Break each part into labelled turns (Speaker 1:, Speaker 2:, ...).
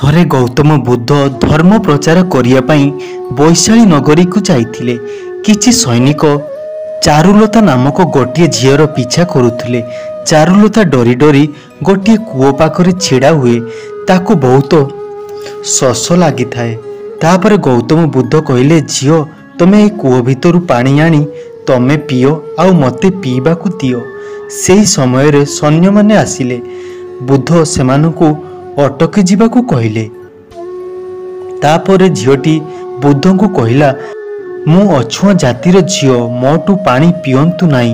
Speaker 1: थरे गौतम बुद्ध धर्म प्रचार करने वैशाली नगरी को जाइथिले। किछि सैनिक चारुलता नामक गोटे झीर पीछा करुथिले। चारुलता डरी डरी गोटे कूओ पाखरे छिड़ा हुए। ताकू बहुत शोष लगी थाए। तापर गौतम बुद्ध कहले, झीओ तमे ए कूओ भितरु पानी आनी तमे पियो आउ मते पीबाकू दियो। सेही समय रे सैन्य माने आसिले। बुद्ध सेमानकू अटकी जीवाकू कहले। तापर झीओटी बुद्ध को कहला, मु अछुआ जातिर झीओ, मोटू पानी पियंतु नाही।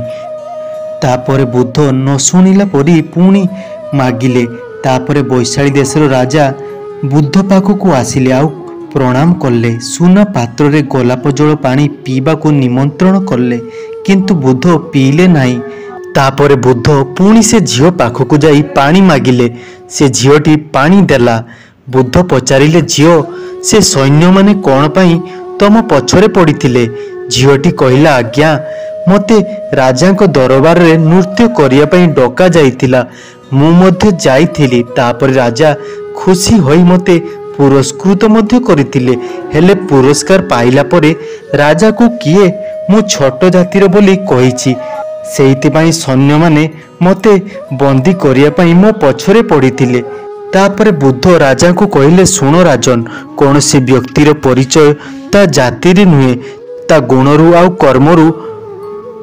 Speaker 1: तापर बुद्ध न शुणिला परी पुणी मागिले। तापर वैशाली देशर राजा बुद्ध पाखकू आसिले आउ प्रणाम कले। सुना पात्र रे गोलाप जल पानी पीबाकू निमंत्रण कले, किंतु बुद्ध पीले नाही। तापर बुद्ध पुणी से झीओ पाखकू जाई पानी मागिले। से झीओटी पानी देला। बुद्ध पचारिले, झीओ से सैन्य माने कौन पाई तम पछरे पड़िथिले? झीओटी कहला, आज्ञा मते राजा को दरबार रे नृत्य करिया पई डका जाइथिला। मु मध्य जाइथिली। तापर राजा खुशी होई मते पुरस्कृत मध्य करथिले। हेले पुरस्कार पाइला परे राजा को किए मु छोट जातिर बोली कहिछि। सेइतिपाई सैन्य माने मते बंदी करिया पई मो पछरे पड़िथिले। तापर बुद्ध राजा को कहले, सुन राजन, कौन से व्यक्तिर परिचय ता जातिर नुहे, ता गुणरू आउ कर्मरू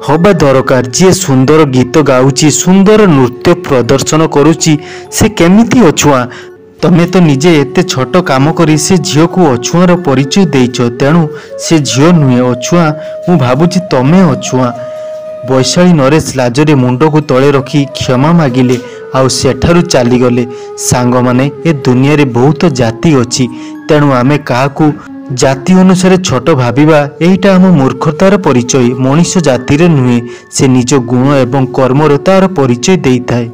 Speaker 1: हबा दरकार। जे सुंदर गीत गाउची, सुंदर नृत्य प्रदर्शन करुची, से केमिति अछुआ? तमे तो निजे एते छोट काम करी से झीओ को अछुआर परिचय देइछ। तेणु से झीओ नुहे, अछुआ मु भाबुची तमे अछुआ। वैशाली नरेश लाजरे मुंड को तले रखी क्षमा मागिले आउ सेठारु चलीगले। सांग माने ए दुनिया रे बहुत जाति अछि, तेणु आमे काहाकू जाति अनुसार छोट भाविबा एटा आम मूर्खतार परिचय। मनुष्य जाति रे नुहे, से निज गुण एवं कर्मर तार परिचय देइथाए।